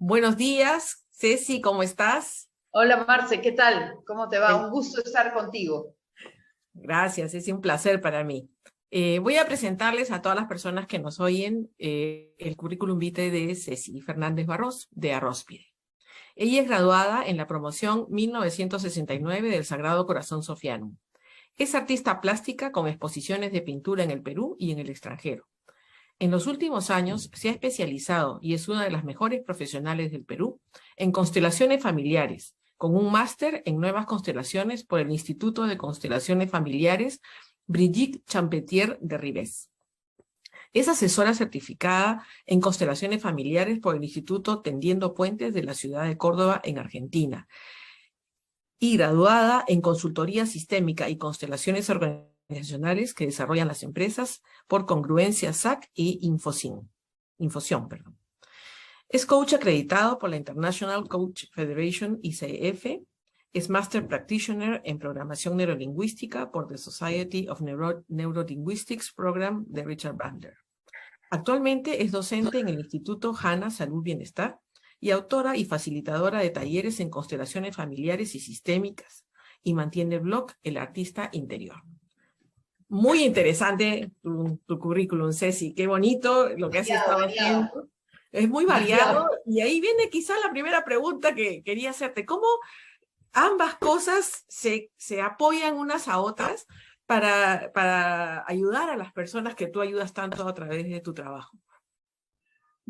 Buenos días, Ceci, ¿cómo estás? Hola Marce, ¿qué tal? ¿Cómo te va? Eh, Un gusto estar contigo. Gracias, es un placer para mí. Voy a presentarles a todas las personas que nos oyen el currículum vitae de Ceci Fernández Barros, de Arróspide. Ella es graduada en la promoción 1969 del Sagrado Corazón Sofiano. Es artista plástica con exposiciones de pintura en el Perú y en el extranjero. En los últimos años se ha especializado y es una de las mejores profesionales del Perú en constelaciones familiares, con un máster en nuevas constelaciones por el Instituto de Constelaciones Familiares Brigitte Champetier de Ribes. Es asesora certificada en constelaciones familiares por el Instituto Tendiendo Puentes de la ciudad de Córdoba, en Argentina, y graduada en consultoría sistémica y constelaciones organizacionales que desarrollan las empresas por Congruencia SAC y Infoción. Es coach acreditado por la International Coach Federation, ICF. Es Master Practitioner en Programación Neurolingüística por the Society of Neurolinguistics Program de Richard Bandler. Actualmente es docente en el Instituto HANA Salud Bienestar y autora y facilitadora de talleres en constelaciones familiares y sistémicas, y mantiene el blog El Artista Interior. Muy interesante tu currículum, Ceci. Qué bonito lo que has Variado, estado variado, haciendo. Es muy variado. variado. Y ahí viene quizá la primera pregunta que quería hacerte. ¿Cómo ambas cosas se apoyan unas a otras para ayudar a las personas que tú ayudas tanto a través de tu trabajo?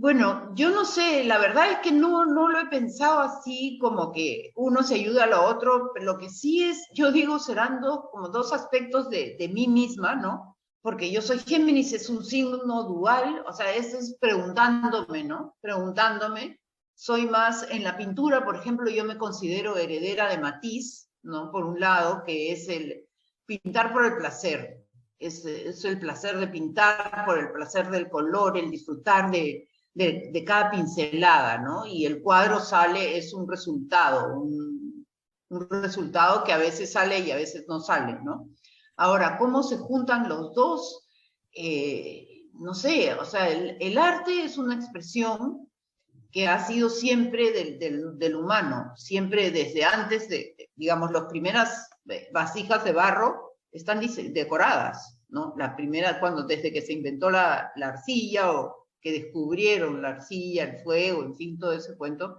Bueno, yo no sé, la verdad es que no lo he pensado así como que uno se ayuda a lo otro, pero lo que sí es, yo digo, serán como dos aspectos de mí misma, ¿no? Porque yo soy Géminis, es un signo dual, o sea, eso es preguntándome, ¿no? Preguntándome. Soy más en la pintura, por ejemplo, yo me considero heredera de Matisse, ¿no? Por un lado, que es el pintar por el placer, es el placer de pintar, por el placer del color, el disfrutar de cada pincelada, ¿no? Y el cuadro sale, es un resultado que a veces sale y a veces no sale, ¿no? Ahora, ¿cómo se juntan los dos? No sé, o sea, el arte es una expresión que ha sido siempre del humano, siempre desde antes digamos, las primeras vasijas de barro están decoradas, ¿no? La primera, desde que se inventó la arcilla o que descubrieron la arcilla, el fuego, en fin, todo ese cuento.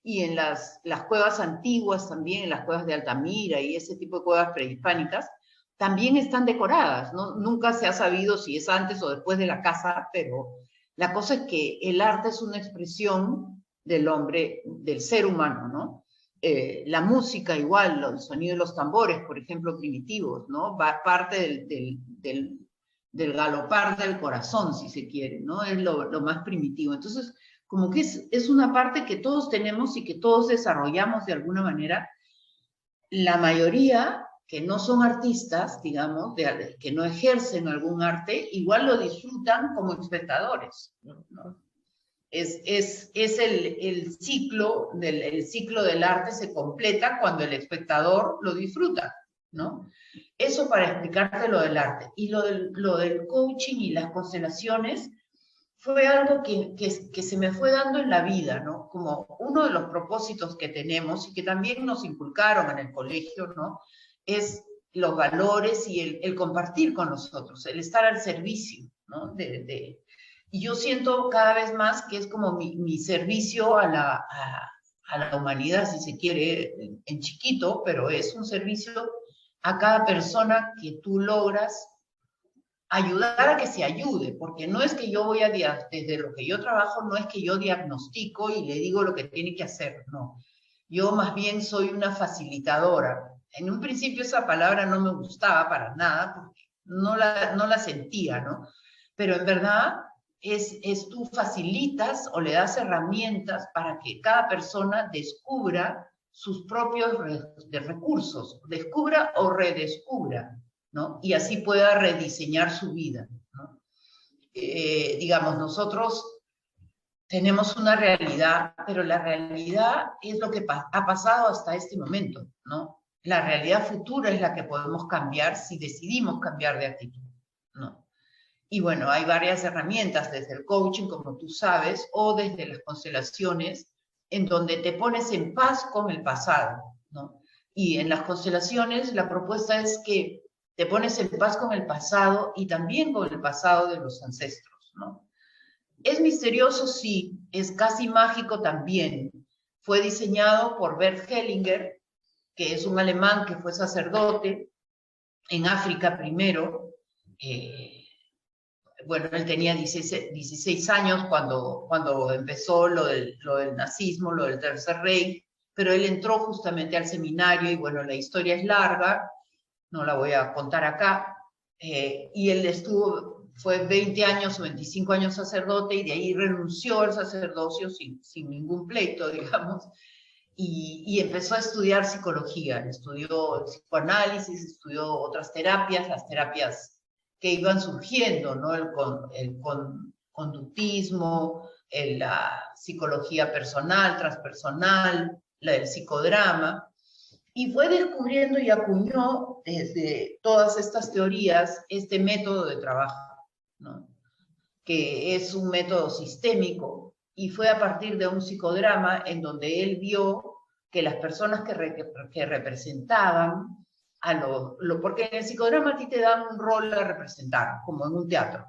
Y en las cuevas antiguas también, en las cuevas de Altamira y ese tipo de cuevas prehispánicas, también están decoradas, ¿no? Nunca se ha sabido si es antes o después de la casa, pero la cosa es que el arte es una expresión del hombre, del ser humano, ¿no? La música igual, el sonido de los tambores, por ejemplo, primitivos, ¿no? Parte del galopar del corazón, si se quiere, ¿no? Es lo más primitivo. Entonces, como que es una parte que todos tenemos y que todos desarrollamos de alguna manera. La mayoría que no son artistas, digamos, que no ejercen algún arte, igual lo disfrutan como espectadores, ¿no? Es el ciclo del arte se completa cuando el espectador lo disfruta, ¿no? Eso para explicarte lo del arte. Y lo del coaching y las constelaciones fue algo que se me fue dando en la vida, ¿no? Como uno de los propósitos que tenemos y que también nos inculcaron en el colegio, ¿no? Es los valores y el compartir con nosotros, el estar al servicio, ¿no? Y yo siento cada vez más que es como mi servicio a la humanidad, si se quiere, en chiquito, pero es un servicio a cada persona que tú logras ayudar a que se ayude, porque no es que yo desde lo que yo trabajo, no es que yo diagnostico y le digo lo que tiene que hacer, no. Yo más bien soy una facilitadora. En un principio esa palabra no me gustaba para nada, porque no la sentía, ¿no? Pero en verdad tú facilitas o le das herramientas para que cada persona descubra sus propios recursos, descubra o redescubra, ¿no? Y así pueda rediseñar su vida, ¿no? Digamos, nosotros tenemos una realidad, pero la realidad es lo que ha pasado hasta este momento, ¿no? La realidad futura es la que podemos cambiar si decidimos cambiar de actitud, ¿no? Y bueno, hay varias herramientas, desde el coaching, como tú sabes, o desde las constelaciones, en donde te pones en paz con el pasado, ¿no? Y en las constelaciones la propuesta es que te pones en paz con el pasado y también con el pasado de los ancestros, ¿no? Es misterioso, sí, es casi mágico también. Fue diseñado por Bert Hellinger, que es un alemán que fue sacerdote en África primero. Bueno, él tenía 16 años cuando empezó lo del nazismo, lo del Tercer Reich, pero él entró justamente al seminario y bueno, la historia es larga, no la voy a contar acá, y él fue 20 años o 25 años sacerdote y de ahí renunció al sacerdocio sin ningún pleito, digamos, y empezó a estudiar psicología, estudió psicoanálisis, estudió otras terapias, las terapias que iban surgiendo, ¿no? El conductismo, la psicología personal, transpersonal, el psicodrama, y fue descubriendo y acuñó desde todas estas teorías este método de trabajo, ¿no? Que es un método sistémico, y fue a partir de un psicodrama en donde él vio que las personas que representaban porque en el psicodrama a ti te dan un rol a representar, como en un teatro,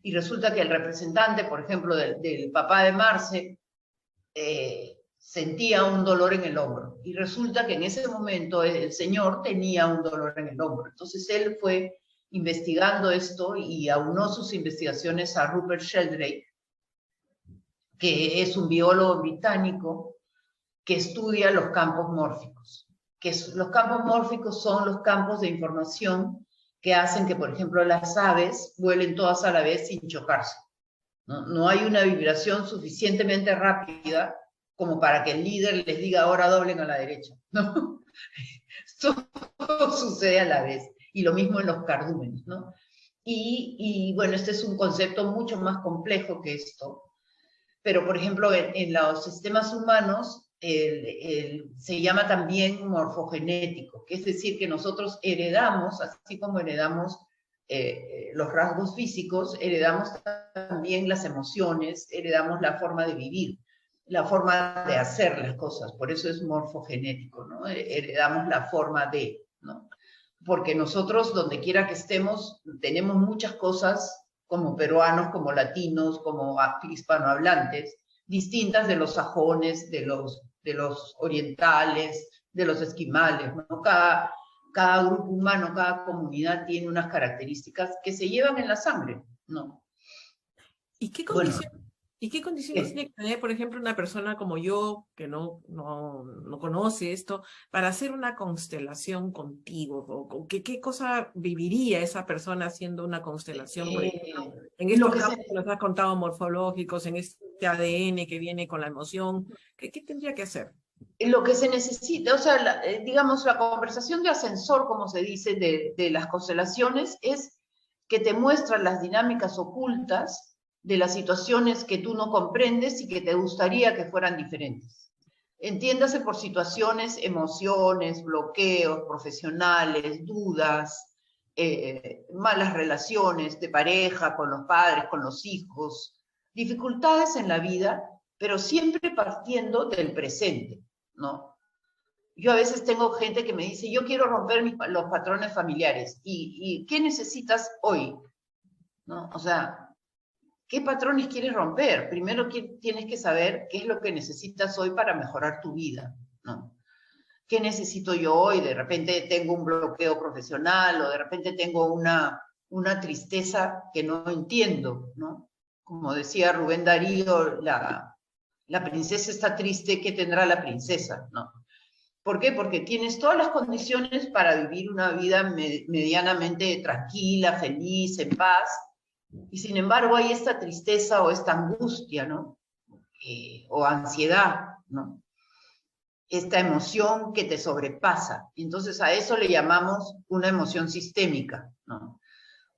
y resulta que el representante, por ejemplo, del papá de Marce, sentía un dolor en el hombro, y resulta que en ese momento el señor tenía un dolor en el hombro. Entonces él fue investigando esto y aunó sus investigaciones a Rupert Sheldrake, que es un biólogo británico que estudia los campos mórficos. Los campos mórficos son los campos de información que hacen que, por ejemplo, las aves vuelen todas a la vez sin chocarse. No hay una vibración suficientemente rápida como para que el líder les diga ahora doblen a la derecha, ¿no? Todo sucede a la vez, y lo mismo en los cardúmenes, ¿no? Y bueno, este es un concepto mucho más complejo que esto, pero por ejemplo en los sistemas humanos se llama también morfogenético, que es decir, que nosotros heredamos, así como heredamos los rasgos físicos, heredamos también las emociones, heredamos la forma de vivir, la forma de hacer las cosas, por eso es morfogenético, ¿no? Heredamos la forma de, ¿no? Porque nosotros, donde quiera que estemos, tenemos muchas cosas como peruanos, como latinos, como hispanohablantes, distintas de los sajones, de los orientales, de los esquimales, ¿no? Cada grupo humano, cada comunidad tiene unas características que se llevan en la sangre, ¿no? ¿Y qué Bueno, condiciones, ¿y qué condiciones tiene que tener, por ejemplo, una persona como yo, que no conoce esto, para hacer una constelación contigo? ¿O qué cosa viviría esa persona haciendo una constelación, por ejemplo, en lo estos que campos que nos has contado morfológicos, en este ADN que viene con la emoción? ¿Qué tendría que hacer? lo que se necesita, o sea, digamos, la conversación de ascensor, como se dice, de las constelaciones, es que te muestran las dinámicas ocultas de las situaciones que tú no comprendes y que te gustaría que fueran diferentes. Entiéndase por situaciones, emociones, bloqueos profesionales, dudas, malas relaciones de pareja, con los padres, con los hijos, dificultades en la vida, pero siempre partiendo del presente, ¿no? Yo a veces tengo gente que me dice, yo quiero romper los patrones familiares. ¿Y qué necesitas hoy? ¿No? O sea, ¿qué patrones quieres romper? Primero tienes que saber qué es lo que necesitas hoy para mejorar tu vida, ¿no? ¿Qué necesito yo hoy? De repente tengo un bloqueo profesional, o de repente tengo una tristeza que no entiendo, ¿no? Como decía Rubén Darío, la princesa está triste, ¿qué tendrá la princesa? ¿No? ¿Por qué? Porque tienes todas las condiciones para vivir una vida medianamente tranquila, feliz, en paz, y sin embargo hay esta tristeza o esta angustia, ¿no? O ansiedad, ¿no? Esta emoción que te sobrepasa. Entonces a eso le llamamos una emoción sistémica, ¿no?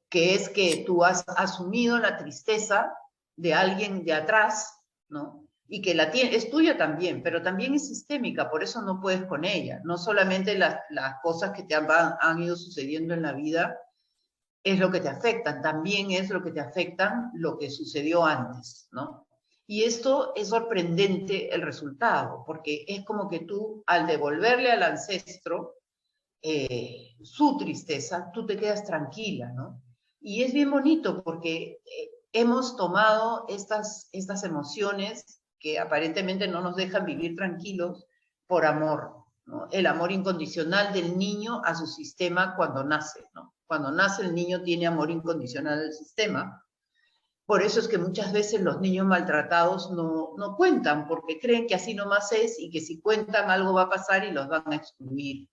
Que es que tú has asumido la tristeza de alguien de atrás, ¿no? Y que es tuya también, pero también es sistémica, por eso no puedes con ella. No solamente las cosas que te han ido sucediendo en la vida es lo que te afectan, también es lo que te afectan lo que sucedió antes, ¿no? Y esto es sorprendente el resultado, porque es como que tú, al devolverle al ancestro su tristeza, tú te quedas tranquila, ¿no? Y es bien bonito porque hemos tomado estas emociones que aparentemente no nos dejan vivir tranquilos por amor, ¿no? El amor incondicional del niño a su sistema cuando nace, ¿no? Cuando nace el niño tiene amor incondicional del sistema. Por eso es que muchas veces los niños maltratados no cuentan, porque creen que así nomás es y que si cuentan algo va a pasar y los van a excluir.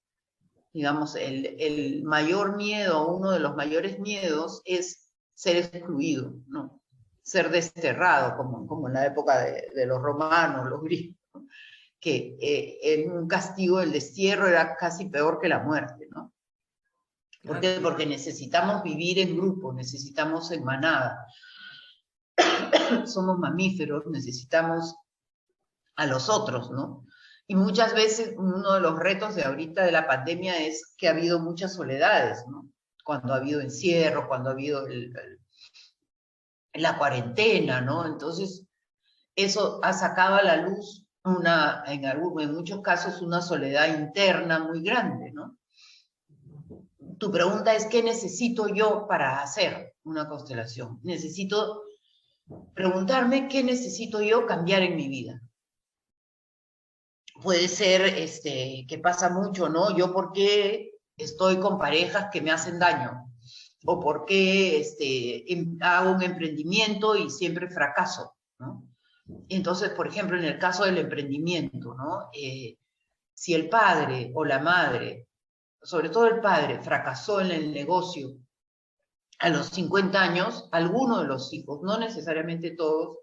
Digamos, el mayor miedo, uno de los mayores miedos es ser excluido, ¿no? Ser desterrado, como en la época de los romanos, los griegos, ¿no? Que en un castigo el destierro era casi peor que la muerte, ¿no? ¿Por qué? Porque necesitamos vivir en grupo, necesitamos en manada. Somos mamíferos, necesitamos a los otros, ¿no? Y muchas veces uno de los retos de ahorita de la pandemia es que ha habido muchas soledades, ¿no? Cuando ha habido encierro, cuando ha habido la cuarentena, ¿no? Entonces, eso ha sacado a la luz en muchos casos una soledad interna muy grande, ¿no? Tu pregunta es, ¿qué necesito yo para hacer una constelación? Necesito preguntarme qué necesito yo cambiar en mi vida. Puede ser que pasa mucho, ¿no? Yo por qué estoy con parejas que me hacen daño, o por qué hago un emprendimiento y siempre fracaso, ¿no? Entonces, por ejemplo, en el caso del emprendimiento, ¿no? Si el padre o la madre, sobre todo el padre, fracasó en el negocio a los 50 años, alguno de los hijos, no necesariamente todos,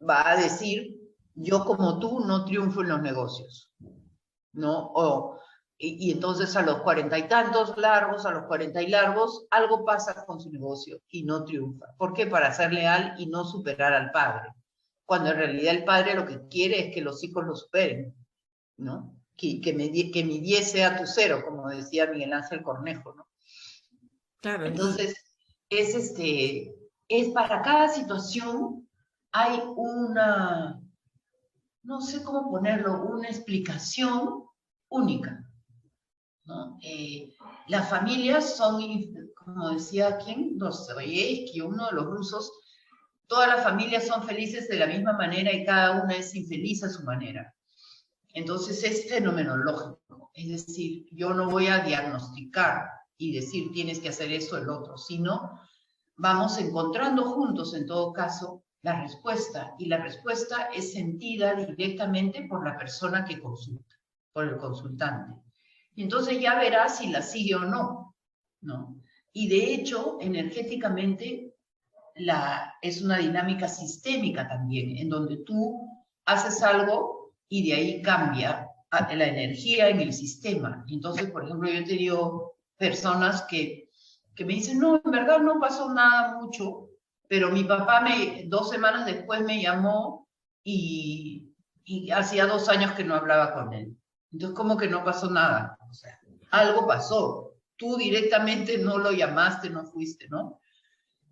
va a decir, yo como tú no triunfo en los negocios, ¿no? Y entonces a los 40 y tantos largos, a los 40 y largos, algo pasa con su negocio y no triunfa. ¿Por qué? Para ser leal y no superar al padre. Cuando en realidad el padre lo que quiere es que los hijos lo superen, ¿no? Que mi 10 sea tu 0, como decía Miguel Ángel Cornejo, ¿no? Claro. Entonces, es para cada situación hay una, no sé cómo ponerlo, una explicación única, ¿no? Las familias son, como decía ¿quién? Dostoyevsky, uno de los rusos, todas las familias son felices de la misma manera y cada una es infeliz a su manera. Entonces es fenomenológico, es decir, yo no voy a diagnosticar y decir tienes que hacer esto o el otro, sino vamos encontrando juntos, en todo caso, la respuesta, y la respuesta es sentida directamente por la persona que consulta, por el consultante. Y entonces ya verás si la sigue o no, ¿no? Y de hecho, energéticamente, es una dinámica sistémica también, en donde tú haces algo y de ahí cambia la energía en el sistema. Entonces, por ejemplo, yo he tenido personas que me dicen, no, en verdad no pasó nada mucho, pero mi papá 2 semanas después me llamó y hacía 2 años que no hablaba con él. Entonces, ¿cómo que no pasó nada? O sea, algo pasó. Tú directamente no lo llamaste, no fuiste, ¿no?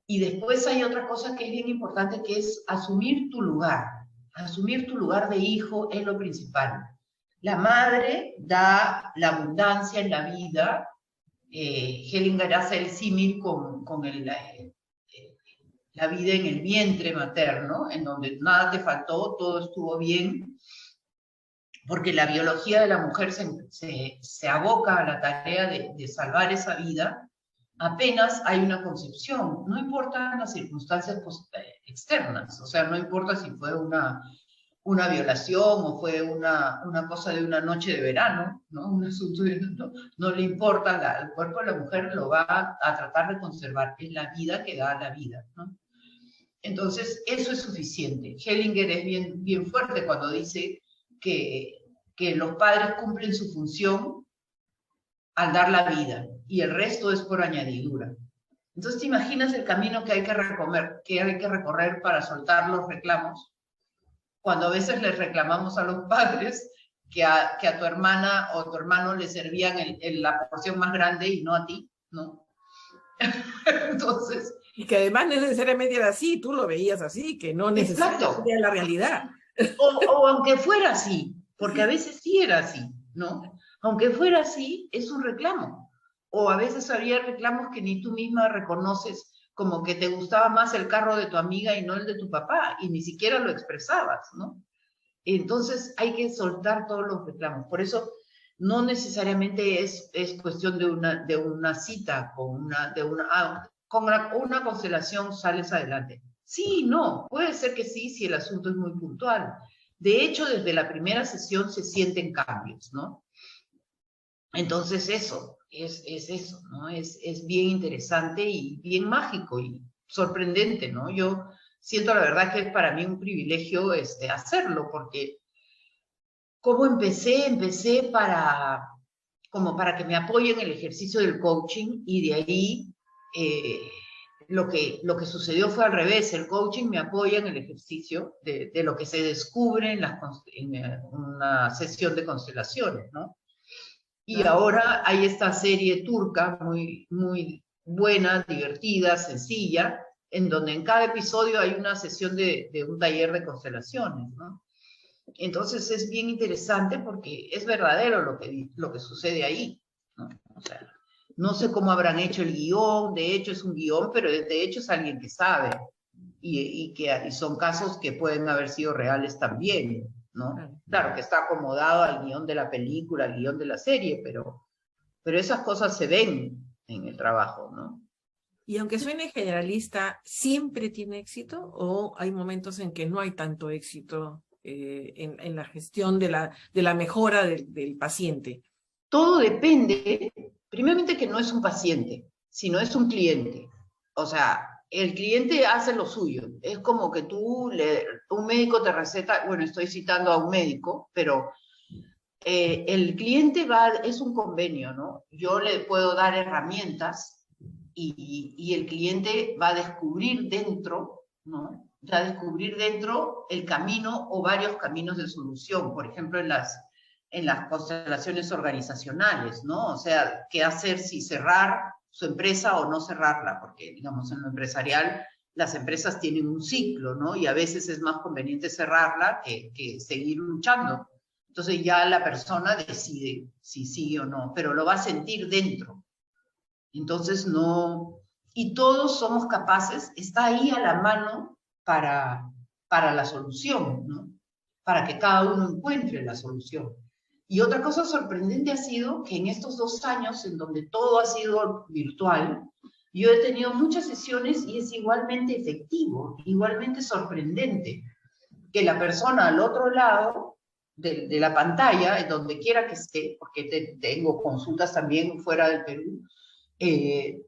Y después hay otra cosa que es bien importante, que es asumir tu lugar. Asumir tu lugar de hijo es lo principal. La madre da la abundancia en la vida. Hellinger hace el símil con la vida en el vientre materno, en donde nada te faltó, todo estuvo bien, porque la biología de la mujer se aboca a la tarea de salvar esa vida apenas hay una concepción. No importan las circunstancias externas, o sea, no importa si fue una violación o fue una cosa de una noche de verano, ¿no? Un asunto no le importa, el cuerpo de la mujer lo va a tratar de conservar, es la vida que da la vida, ¿no? Entonces, eso es suficiente. Hellinger es bien fuerte cuando dice que los padres cumplen su función al dar la vida, y el resto es por añadidura. Entonces, ¿te imaginas el camino que hay que recorrer para soltar los reclamos? Cuando a veces les reclamamos a los padres que a tu hermana o tu hermano le servían la porción más grande y no a ti, ¿no? Entonces, Y que además no necesariamente era así, tú lo veías así, que no Exacto. necesariamente era la realidad. O aunque fuera así, porque a veces sí era así, ¿no? Aunque fuera así, es un reclamo. O a veces había reclamos que ni tú misma reconoces, como que te gustaba más el carro de tu amiga y no el de tu papá, y ni siquiera lo expresabas, ¿no? Entonces hay que soltar todos los reclamos. Por eso no necesariamente es cuestión de una cita con una constelación sales adelante. Sí, no, puede ser que sí, si el asunto es muy puntual. De hecho, desde la primera sesión se sienten cambios, ¿no? Entonces eso, es eso, ¿no? Es bien interesante y bien mágico y sorprendente, ¿no? Yo siento la verdad que es para mí un privilegio hacerlo, porque ¿cómo empecé? Empecé como para que me apoyen en el ejercicio del coaching y de ahí lo que sucedió fue al revés. El coaching me apoya en el ejercicio de lo que se descubre en una sesión de constelaciones, ¿no? Y Claro. ahora hay esta serie turca muy, muy buena, divertida, sencilla, en donde en cada episodio hay una sesión de un taller de constelaciones, ¿no? Entonces es bien interesante porque es verdadero lo que sucede ahí, ¿no? O sea, no sé cómo habrán hecho el guión, de hecho es un guión, pero de hecho es alguien que sabe, y son casos que pueden haber sido reales también, ¿no? Claro. Claro que está acomodado al guión de la película, al guión de la serie, pero esas cosas se ven en el trabajo, ¿no? Y aunque suene generalista, ¿siempre tiene éxito o hay momentos en que no hay tanto éxito en la gestión de la mejora del paciente? Todo depende, primeramente que no es un paciente, sino es un cliente. O sea, el cliente hace lo suyo. Es como que un médico te receta, bueno, estoy citando a un médico, pero el cliente es un convenio, ¿no? Yo le puedo dar herramientas y el cliente va a descubrir dentro, ¿no? Va a descubrir dentro el camino o varios caminos de solución, por ejemplo, en las constelaciones organizacionales, ¿no? O sea, qué hacer, si cerrar su empresa o no cerrarla, porque, digamos, en lo empresarial las empresas tienen un ciclo, ¿no? Y a veces es más conveniente cerrarla que seguir luchando. Entonces ya la persona decide si sigue o no, pero lo va a sentir dentro. Entonces no, y todos somos capaces, está ahí a la mano para la solución, ¿no? Para que cada uno encuentre la solución. Y otra cosa sorprendente ha sido que en estos 2 años, en donde todo ha sido virtual, yo he tenido muchas sesiones y es igualmente efectivo, igualmente sorprendente, que la persona al otro lado de la pantalla, en donde quiera que esté, porque tengo consultas también fuera del Perú, eh,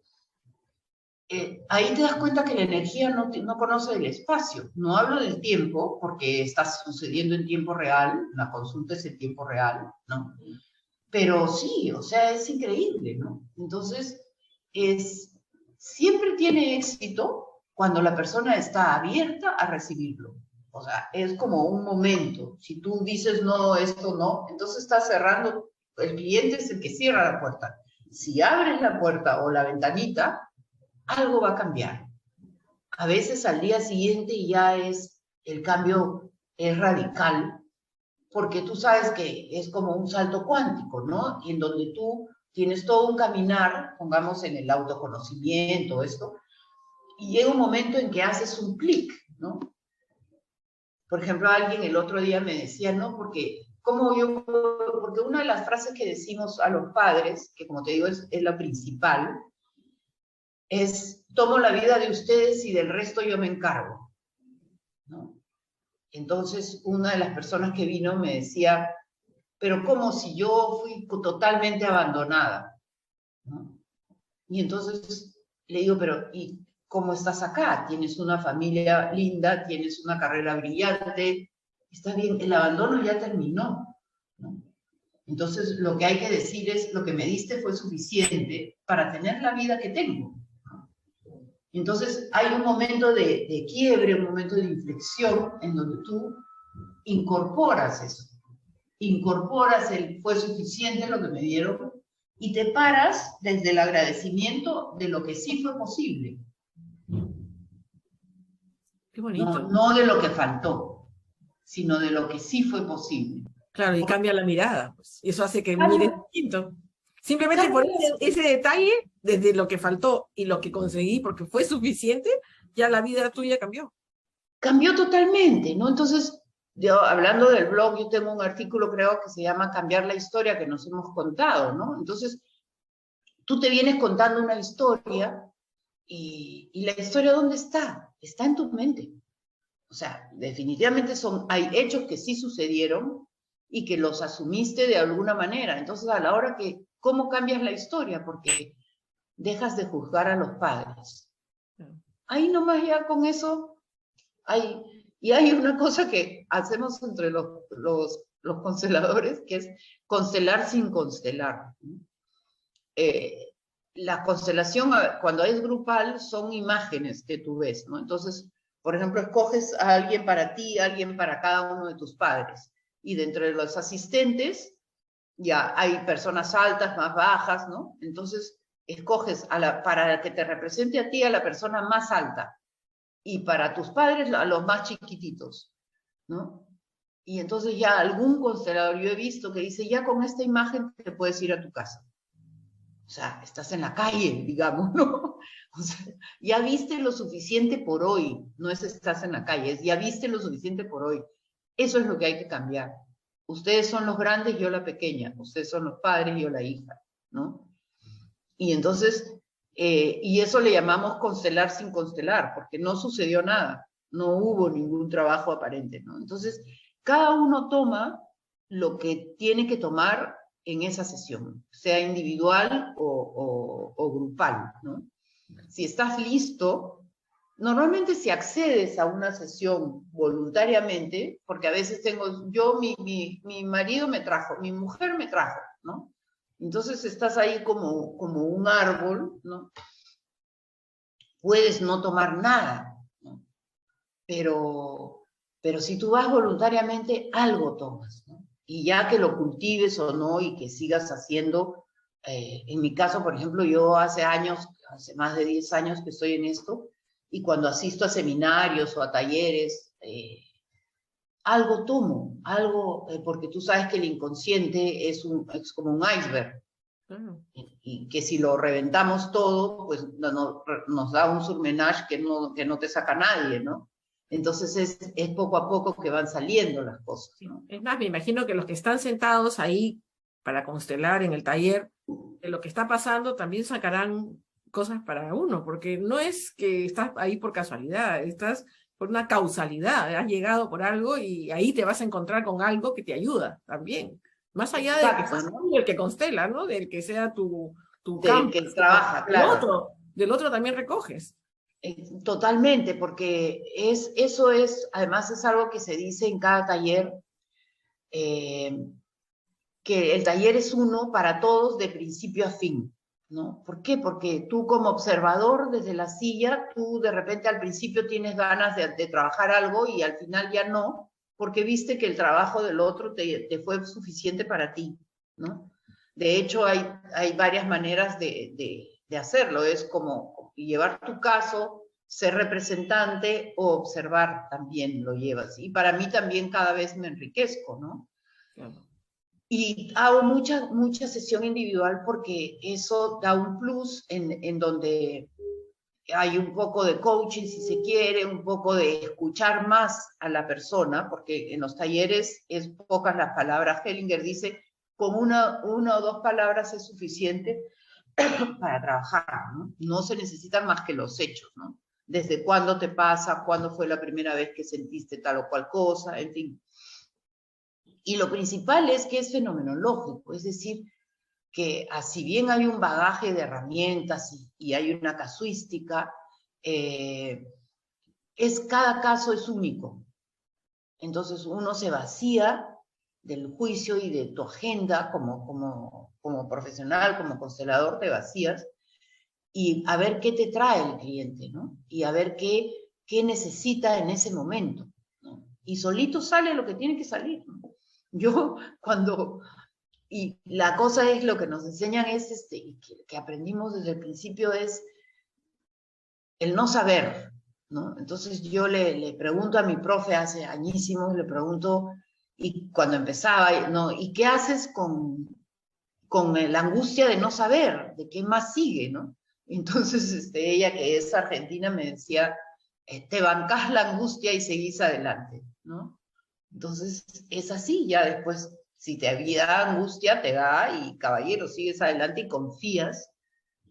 ahí te das cuenta que la energía no conoce el espacio. No hablo del tiempo, porque está sucediendo en tiempo real, la consulta es en tiempo real, ¿no? Pero sí, o sea, es increíble, ¿no? Entonces, siempre tiene éxito cuando la persona está abierta a recibirlo. O sea, es como un momento. Si tú dices, no, esto no, entonces estás cerrando, el cliente es el que cierra la puerta. Si abres la puerta o la ventanita, algo va a cambiar. A veces al día siguiente ya el cambio es radical, porque tú sabes que es como un salto cuántico, ¿no? En donde tú tienes todo un caminar, pongamos en el autoconocimiento, esto, y llega un momento en que haces un clic, ¿no? Por ejemplo, alguien el otro día me decía, ¿no? Porque una de las frases que decimos a los padres, que como te digo es la principal, es: tomo la vida de ustedes y del resto yo me encargo, ¿no? Entonces, una de las personas que vino me decía, pero ¿cómo si yo fui totalmente abandonada? ¿No? Y entonces le digo, pero ¿y cómo estás acá? Tienes una familia linda, tienes una carrera brillante, está bien, el abandono ya terminó, ¿no? Entonces, lo que hay que decir es, lo que me diste fue suficiente para tener la vida que tengo. Entonces hay un momento de quiebre, un momento de inflexión en donde tú incorporas eso, incorporas fue suficiente lo que me dieron y te paras desde el agradecimiento de lo que sí fue posible. Qué no, bonito. no de lo que faltó, sino de lo que sí fue posible. Claro, y cambia la mirada, pues. Y eso hace que mires distinto. Simplemente por ese detalle, desde lo que faltó y lo que conseguí, porque fue suficiente, ya la vida tuya cambió. Cambió totalmente, ¿no? Entonces, yo hablando del blog, yo tengo un artículo, creo, que se llama Cambiar la historia que nos hemos contado, ¿no? Entonces, tú te vienes contando una historia y la historia, ¿dónde está? Está en tu mente. O sea, definitivamente hay hechos que sí sucedieron y que los asumiste de alguna manera. Entonces, a la hora que, ¿cómo cambias la historia? Porque dejas de juzgar a los padres. Ahí nomás ya con eso y hay una cosa que hacemos entre los consteladores, que es constelar sin constelar. La constelación, cuando es grupal, son imágenes que tú ves, ¿no? Entonces, por ejemplo, escoges a alguien para ti, a alguien para cada uno de tus padres. Y dentro de los asistentes, ya hay personas altas, más bajas, ¿no? Entonces, escoges para que te represente a ti a la persona más alta y para tus padres a los más chiquititos, ¿no? Y entonces ya algún constelador yo he visto que dice, ya con esta imagen te puedes ir a tu casa. O sea, estás en la calle, digamos, ¿no? O sea, ya viste lo suficiente por hoy, no es estás en la calle, es ya viste lo suficiente por hoy. Eso es lo que hay que cambiar. Ustedes son los grandes, yo la pequeña. Ustedes son los padres, yo la hija, ¿no? Y entonces, y eso le llamamos constelar sin constelar, porque no sucedió nada, no hubo ningún trabajo aparente, ¿no? Entonces, cada uno toma lo que tiene que tomar en esa sesión, sea individual o grupal, ¿no? Si estás listo, normalmente si accedes a una sesión voluntariamente, porque a veces mi marido me trajo, mi mujer me trajo, ¿no? Entonces estás ahí como un árbol, ¿no? Puedes no tomar nada, ¿no? Pero si tú vas voluntariamente, algo tomas, ¿no? Y ya que lo cultives o no y que sigas haciendo, en mi caso, por ejemplo, yo hace más de 10 años que estoy en esto, y cuando asisto a seminarios o a talleres, algo tomo, porque tú sabes que el inconsciente es como un iceberg, y que si lo reventamos todo, pues nos da un surmenage que no te saca nadie, ¿no? Entonces es poco a poco que van saliendo las cosas, ¿no? Es más, me imagino que los que están sentados ahí para constelar en el taller, de lo que está pasando, también sacarán cosas para uno, porque no es que estás ahí por casualidad, estás por una causalidad, has llegado por algo y ahí te vas a encontrar con algo que te ayuda también. Más allá de que seas tú el que constela, ¿no? Del que sea tu campo, que trabaja, claro. Del otro también recoges. Totalmente, porque eso es, además es algo que se dice en cada taller, que el taller es uno para todos de principio a fin, ¿no? ¿Por qué? Porque tú como observador desde la silla, tú de repente al principio tienes ganas de trabajar algo y al final ya no, porque viste que el trabajo del otro te fue suficiente para ti, ¿no? De hecho, hay varias maneras de hacerlo, es como llevar tu caso, ser representante o observar también lo llevas. Y para mí también cada vez me enriquezco, ¿no? Claro. Y hago mucha sesión individual porque eso da un plus en donde hay un poco de coaching, si se quiere, un poco de escuchar más a la persona, porque en los talleres es pocas las palabras. Hellinger dice, con una o dos palabras es suficiente para trabajar, ¿no? No se necesitan más que los hechos, ¿no? Desde cuándo te pasa, cuándo fue la primera vez que sentiste tal o cual cosa, en fin. Y lo principal es que es fenomenológico, es decir, que si bien hay un bagaje de herramientas y hay una casuística, cada caso es único. Entonces uno se vacía del juicio y de tu agenda como profesional, como constelador, te vacías y a ver qué te trae el cliente, ¿no? Y a ver qué necesita en ese momento, ¿no? Y solito sale lo que tiene que salir, ¿no? Yo y la cosa es, lo que nos enseñan es, que aprendimos desde el principio es el no saber, ¿no? Entonces yo le pregunto a mi profe hace añísimos, le pregunto, y cuando empezaba, ¿no? ¿Y qué haces con la angustia de no saber, de qué más sigue, ¿no? Entonces ella, que es argentina, me decía, te bancás la angustia y seguís adelante, ¿no? Entonces es así, ya después, si te da angustia, te da, y caballero, sigues adelante y confías,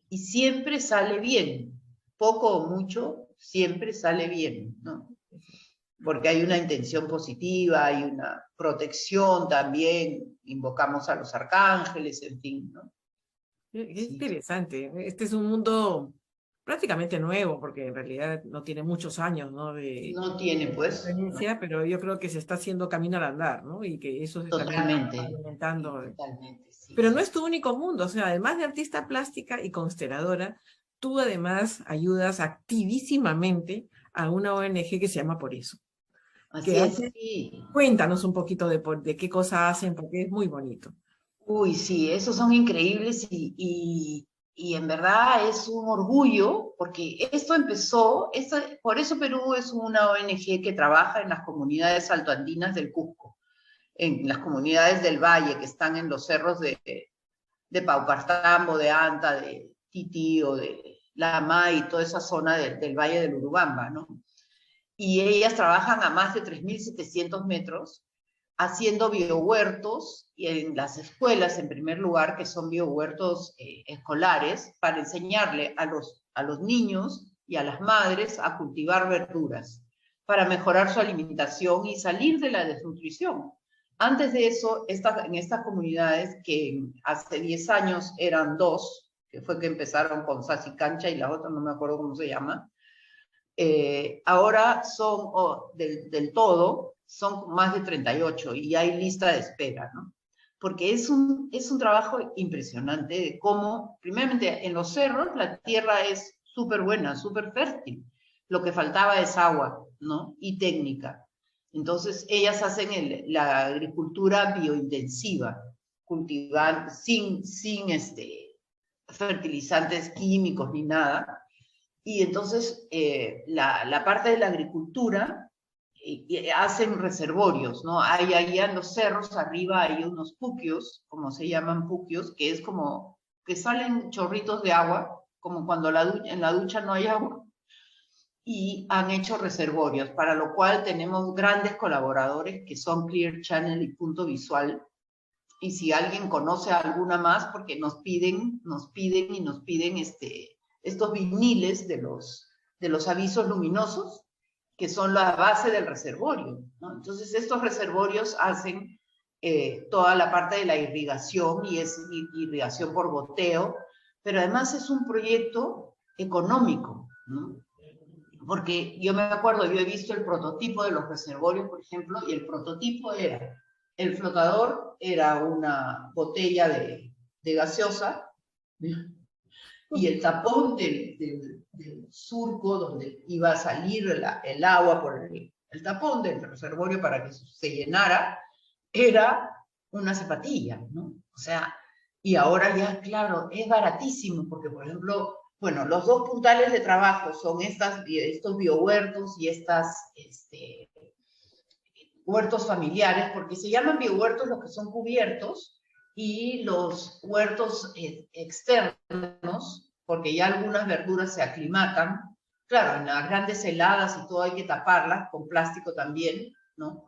y siempre sale bien, poco o mucho, siempre sale bien, ¿no? Porque hay una intención positiva, hay una protección también, invocamos a los arcángeles, en fin, ¿no? Qué Sí, interesante. Este es un mundo prácticamente nuevo, porque en realidad no tiene muchos años, ¿no? De no tiene pues, ¿no? experiencia, pero yo creo que se está haciendo camino al andar, ¿no? Y que eso se también está Totalmente, sí, alimentando. totalmente, sí, Pero no sí. es tu único mundo, o sea, además de artista plástica y consteladora, tú además ayudas activísimamente a una ONG que se llama Por Eso, que Así es, hace, sí. cuéntanos un poquito de qué cosa hacen, porque es muy bonito. Uy, sí, esos son increíbles y en verdad es un orgullo porque esto empezó, por eso Perú es una ONG que trabaja en las comunidades altoandinas del Cusco, en las comunidades del Valle que están en los cerros de Paucartambo, de Anta, de Tití o de Lama y toda esa zona del Valle del Urubamba, ¿no? Y ellas trabajan a más de 3.700 metros haciendo biohuertos y en las escuelas, en primer lugar, que son biohuertos escolares, para enseñarle a los niños y a las madres a cultivar verduras, para mejorar su alimentación y salir de la desnutrición. Antes de eso, en estas comunidades, que hace 10 años eran dos, que fue que empezaron con Sasi Cancha y la otra no me acuerdo cómo se llama, ahora son, del todo, son más de 38 y hay lista de espera, ¿no? Porque es un trabajo impresionante de cómo, primeramente, en los cerros la tierra es súper buena, súper fértil. Lo que faltaba es agua, ¿no? Y técnica. Entonces, ellas hacen la agricultura biointensiva, cultivan sin fertilizantes químicos ni nada, y entonces la parte de la agricultura hacen reservorios, ¿no? Hay ahí en los cerros arriba hay unos puquios, como se llaman puquios, que es como que salen chorritos de agua, como cuando en la ducha no hay agua, y han hecho reservorios, para lo cual tenemos grandes colaboradores que son Clear Channel y Punto Visual, y si alguien conoce a alguna más, porque nos piden estos viniles de los avisos luminosos, que son la base del reservorio, ¿no? Entonces, estos reservorios hacen toda la parte de la irrigación, y es irrigación por goteo, pero además es un proyecto económico, ¿no? Porque yo me acuerdo, yo he visto el prototipo de los reservorios, por ejemplo, y el prototipo era, el flotador era una botella de gaseosa, y el tapón del surco donde iba a salir el agua por el tapón del reservorio para que se llenara, era una zapatilla, ¿no? O sea, y ahora ya, claro, es baratísimo, porque, por ejemplo, bueno, los dos puntales de trabajo son estos biohuertos y huertos familiares, porque se llaman biohuertos los que son cubiertos, y los huertos externos, porque ya algunas verduras se aclimatan. Claro, en las grandes heladas y todo hay que taparlas con plástico también, ¿no?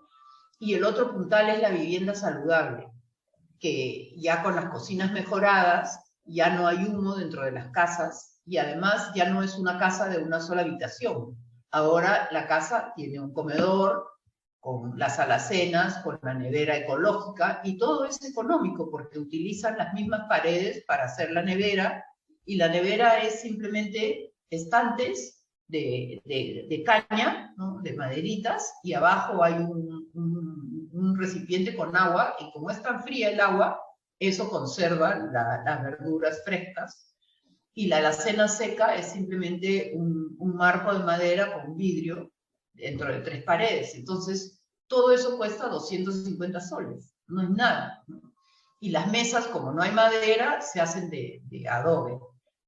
Y el otro puntal es la vivienda saludable, que ya con las cocinas mejoradas, ya no hay humo dentro de las casas, y además ya no es una casa de una sola habitación. Ahora la casa tiene un comedor, con las alacenas, con la nevera ecológica, y todo es económico porque utilizan las mismas paredes para hacer la nevera, y la nevera es simplemente estantes de caña, ¿no? De maderitas, y abajo hay un recipiente con agua, y como es tan fría el agua, eso conserva las verduras frescas, y la alacena seca es simplemente un marco de madera con vidrio dentro de 3 paredes. Entonces, todo eso cuesta 250 soles, no es nada, ¿no? Y las mesas, como no hay madera, se hacen de adobe.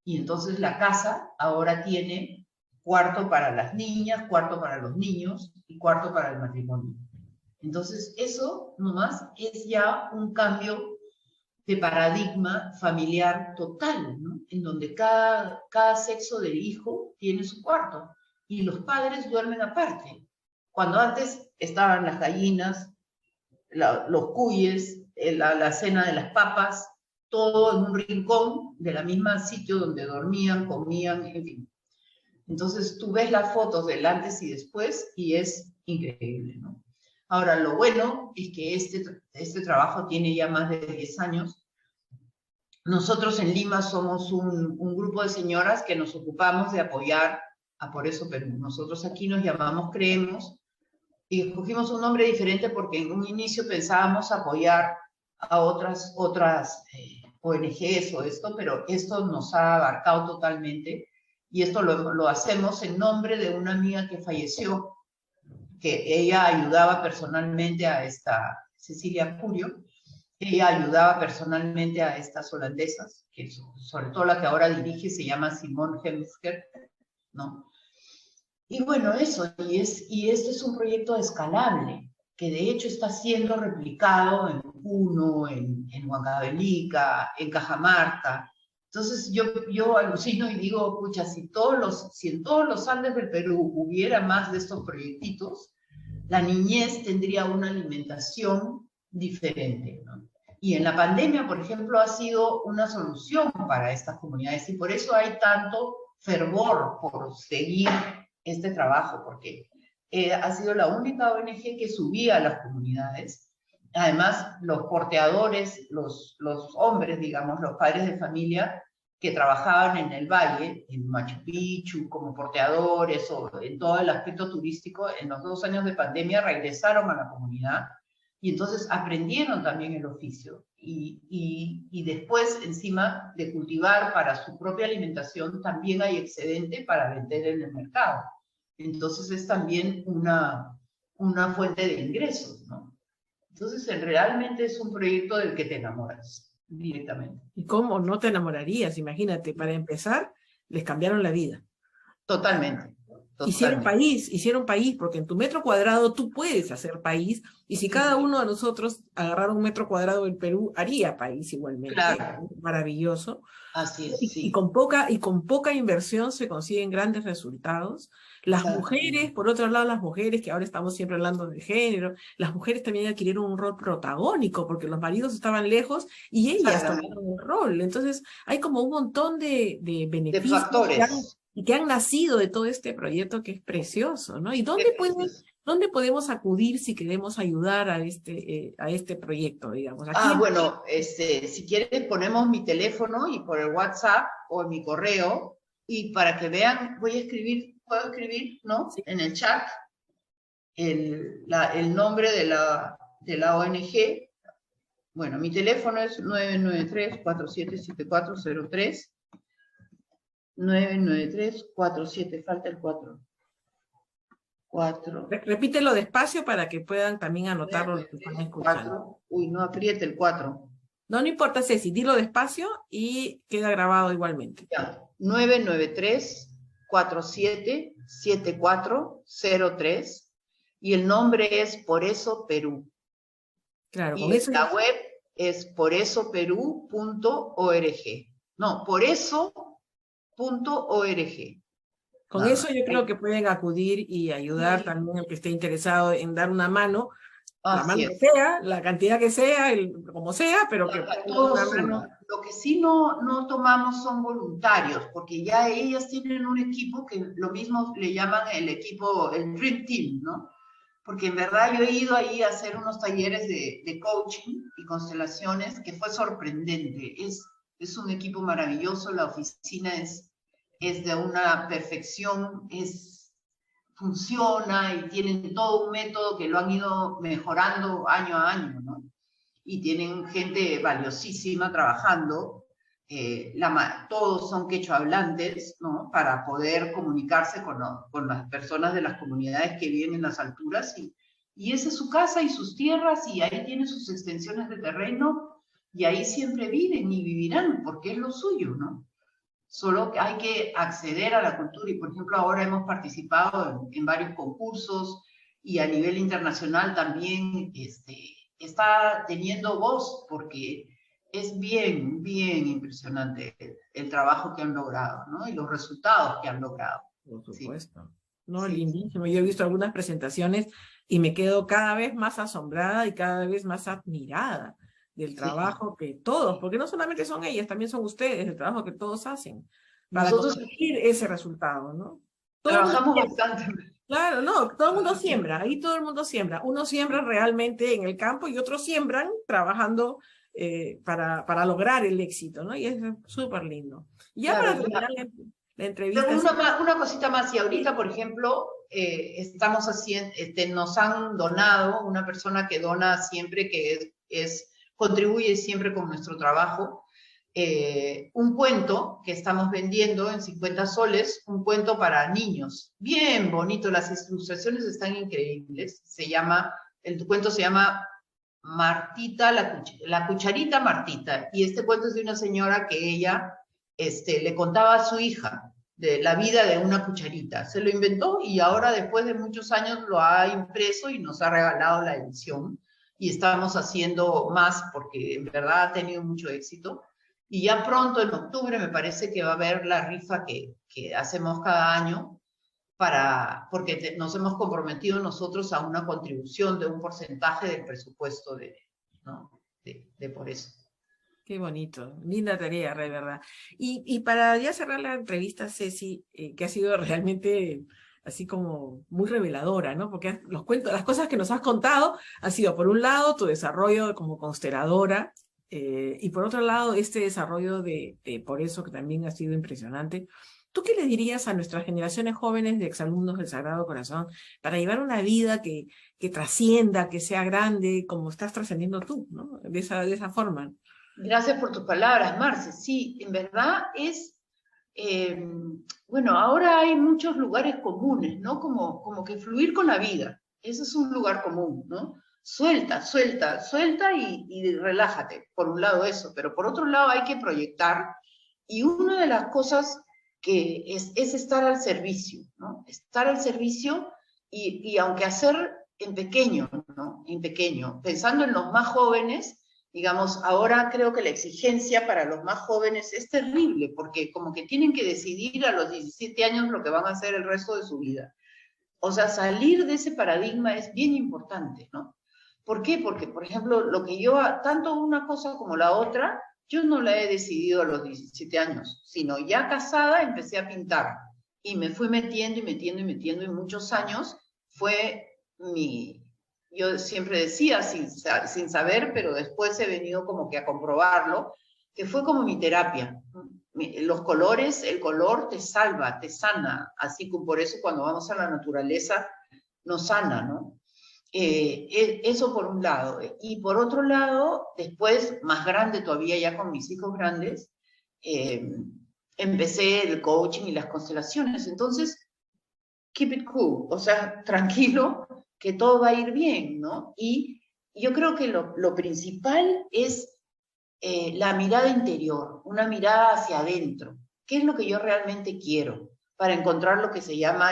Y entonces la casa ahora tiene cuarto para las niñas, cuarto para los niños y cuarto para el matrimonio. Entonces, eso nomás es ya un cambio de paradigma familiar total, ¿no? En donde cada sexo del hijo tiene su cuarto y los padres duermen aparte. Cuando antes estaban las gallinas, los cuyes, la cena de las papas, todo en un rincón de la misma sitio donde dormían, comían, en fin. Entonces tú ves las fotos del antes y después y es increíble, ¿no? Ahora, lo bueno es que este trabajo tiene ya más de 10 años. Nosotros en Lima somos un grupo de señoras que nos ocupamos de apoyar a Por Eso Perú. Nosotros aquí nos llamamos Creemos y escogimos un nombre diferente porque en un inicio pensábamos apoyar a otras ONGs o esto, pero esto nos ha abarcado totalmente y esto lo hacemos en nombre de una amiga que falleció, que ella ayudaba personalmente a esta Cecilia Curio. Ella ayudaba personalmente a estas holandesas, que sobre todo la que ahora dirige se llama Simone Hemsker, ¿no? Y bueno, eso, y este es un proyecto escalable, que de hecho está siendo replicado en Puno, en Huancavelica, en Cajamarca. Entonces yo alucino y digo, pucha, si en todos los Andes del Perú hubiera más de estos proyectitos, la niñez tendría una alimentación diferente, ¿no? Y en la pandemia, por ejemplo, ha sido una solución para estas comunidades y por eso hay tanto fervor por seguir este trabajo, porque ha sido la única ONG que subía a las comunidades. Además, los porteadores, los hombres, digamos, los padres de familia que trabajaban en el valle, en Machu Picchu, como porteadores o en todo el aspecto turístico, en los 2 años de pandemia regresaron a la comunidad y entonces aprendieron también el oficio. Y después, encima de cultivar para su propia alimentación, también hay excedente para vender en el mercado. Entonces es también una fuente de ingresos, ¿no? Entonces realmente es un proyecto del que te enamoras directamente. ¿Y cómo no te enamorarías? Imagínate, para empezar, les cambiaron la vida. Totalmente. Hicieron país, porque en tu metro cuadrado tú puedes hacer país, y si cada uno de nosotros agarrara un metro cuadrado del Perú, haría país igualmente. Claro. Maravilloso. Así es, sí. Y con poca inversión se consiguen grandes resultados. Las mujeres, por otro lado, las mujeres, que ahora estamos siempre hablando de género, las mujeres también adquirieron un rol protagónico, porque los maridos estaban lejos y ellas tomaron el rol. Entonces, hay como un montón de beneficios. De factores. Y que han nacido de todo este proyecto que es precioso, ¿no? ¿Y dónde podemos acudir si queremos ayudar a este proyecto, digamos? Bueno, si quieres ponemos mi teléfono y por el WhatsApp o mi correo, y para que vean, puedo escribir, ¿no? Sí. En el chat el nombre de la ONG. Bueno, mi teléfono es 993-477403. 993-47, falta el 4. Repítelo despacio para que puedan también anotarlo los que están escuchando. Uy, no apriete el 4. No importa, Ceci, dilo despacio y queda grabado igualmente. Ya, 993-477403 y el nombre es Por Eso Perú. Claro, y la web es poresoperú.org. No, poreso.org. Con eso yo creo que pueden acudir y ayudar también al que esté interesado en dar una mano, la mano que sea, la cantidad que sea, como sea, pero que todos una mano. Lo que sí no tomamos son voluntarios, porque ya ellas tienen un equipo que lo mismo le llaman el equipo, el Dream Team, ¿no? Porque en verdad yo he ido ahí a hacer unos talleres de coaching y constelaciones que fue sorprendente. Es un equipo maravilloso, la oficina es de una perfección, funciona y tienen todo un método que lo han ido mejorando año a año, ¿no? Y tienen gente valiosísima trabajando, todos son quechua hablantes, ¿no? Para poder comunicarse con las personas de las comunidades que viven en las alturas y esa es su casa y sus tierras y ahí tienen sus extensiones de terreno y ahí siempre viven y vivirán porque es lo suyo, ¿no? solo que hay que acceder a la cultura y, por ejemplo, ahora hemos participado en varios concursos y a nivel internacional también está teniendo voz porque es bien, bien impresionante el trabajo que han logrado, ¿no? Y los resultados que han logrado. Por Sí, supuesto. No, sí, lindísimo. Yo he visto algunas presentaciones y me quedo cada vez más asombrada y cada vez más admirada del sí. trabajo que todos, porque no solamente son ellas, también son ustedes, el trabajo que todos hacen para Nosotros conseguir ese resultado, ¿no? Todo el mundo trabajamos siembra. bastante. Claro, no, todo el mundo siembra, ahí todo el mundo siembra. Uno siembra realmente en el campo y otros siembran trabajando para lograr el éxito, ¿no? Y es súper lindo. Ya Claro, para terminar la pero entrevista, una cosita más, y ahorita, por ejemplo, estamos haciendo, nos han donado, una persona que dona siempre, que contribuye siempre con nuestro trabajo, un cuento que estamos vendiendo en 50 soles, un cuento para niños, bien bonito, las ilustraciones están increíbles, el cuento se llama Martita, la cucharita Martita, y este cuento es de una señora que ella le contaba a su hija de la vida de una cucharita. Se lo inventó y ahora después de muchos años lo ha impreso y nos ha regalado la edición. Y estamos haciendo más porque en verdad ha tenido mucho éxito. Y ya pronto, en octubre, me parece que va a haber la rifa que hacemos cada año porque nos hemos comprometido nosotros a una contribución de un porcentaje del presupuesto ¿no? de por eso. qué bonito, linda tarea, de verdad. Y para ya cerrar la entrevista, Ceci, que ha sido realmente así como muy reveladora, ¿no? Porque los cuentos, las cosas que nos has contado han sido, por un lado, tu desarrollo como consteladora, y por otro lado, este desarrollo de por eso que también ha sido impresionante. ¿Tú qué le dirías a nuestras generaciones jóvenes de exalumnos del Sagrado Corazón para llevar una vida que trascienda, que sea grande, como estás trascendiendo tú, ¿no? De esa forma. Gracias por tus palabras, Marce. Sí, en verdad eh, bueno, ahora hay muchos lugares comunes, ¿no? Como que fluir con la vida. Ese es un lugar común, ¿no? Suelta, suelta, suelta y relájate. Por un lado eso, pero por otro lado hay que proyectar. Y una de las cosas que es estar al servicio, ¿no? Estar al servicio y aunque hacer en pequeño, ¿no? En pequeño, pensando en los más jóvenes. Digamos, ahora creo que la exigencia para los más jóvenes es terrible, porque como que tienen que decidir a los 17 años lo que van a hacer el resto de su vida. O sea, salir de ese paradigma es bien importante, ¿no? ¿Por qué? Porque, por ejemplo, lo que yo, tanto una cosa como la otra, yo no la he decidido a los 17 años, sino ya casada empecé a pintar y me fui metiendo y metiendo y metiendo y muchos años fue yo siempre decía sin saber, pero después he venido como que a comprobarlo, que fue como mi terapia. Los colores, el color te salva, te sana, así que por eso cuando vamos a la naturaleza nos sana, ¿no? Eso por un lado. Y por otro lado, después, más grande todavía, ya con mis hijos grandes, empecé el coaching y las constelaciones. Entonces, keep it cool, o sea, tranquilo, que todo va a ir bien, ¿no? Y yo creo que lo principal es la mirada interior, una mirada hacia adentro. ¿Qué es lo que yo realmente quiero? Para encontrar lo que se llama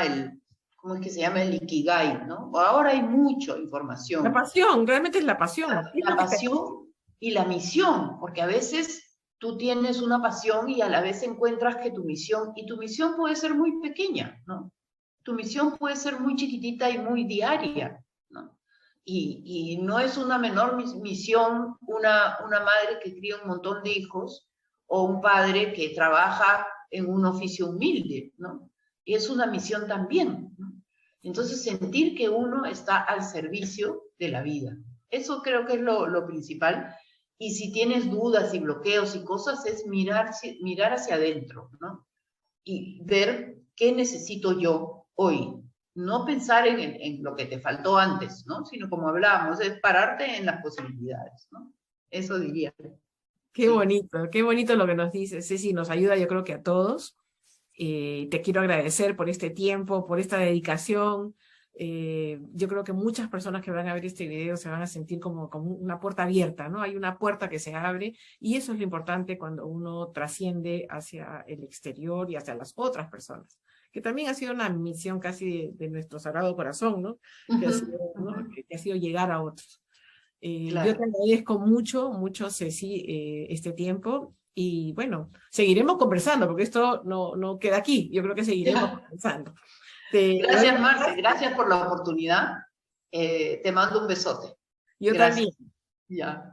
¿cómo es que se llama? El Ikigai, ¿no? Ahora hay mucha La información. pasión, realmente es la pasión. Es La lo que pasión y la misión, porque a veces tú tienes una pasión y a la vez encuentras que tu misión puede ser muy pequeña, ¿no? Tu misión puede ser muy chiquitita y muy diaria, ¿no? Y no es una menor misión una madre que cría un montón de hijos o un padre que trabaja en un oficio humilde, ¿no? Y es una misión también, ¿no? Entonces, sentir que uno está al servicio de la vida. Eso creo que es lo principal. Y si tienes dudas y bloqueos y cosas, es mirar hacia adentro, ¿no? Y ver qué necesito yo hoy. No pensar en lo que te faltó antes, ¿no? Sino como hablábamos, es pararte en las posibilidades, ¿no? Eso diría. Sí. qué bonito lo que nos dices, Ceci, nos ayuda yo creo que a todos. Te quiero agradecer por este tiempo, por esta dedicación. Yo creo que muchas personas que van a ver este video se van a sentir como una puerta abierta, ¿no? Hay una puerta que se abre y eso es lo importante cuando uno trasciende hacia el exterior y hacia las otras personas, que también ha sido una misión casi de nuestro Sagrado Corazón, ¿no? Que ha sido, ¿no? Que ha sido llegar a otros. Claro. Yo te agradezco mucho, mucho, Ceci, este tiempo. Y bueno, seguiremos conversando, porque esto no queda aquí. Yo creo que seguiremos conversando. Gracias, Marce, gracias por la oportunidad. Te mando un besote. Yo Gracias. también. Ya.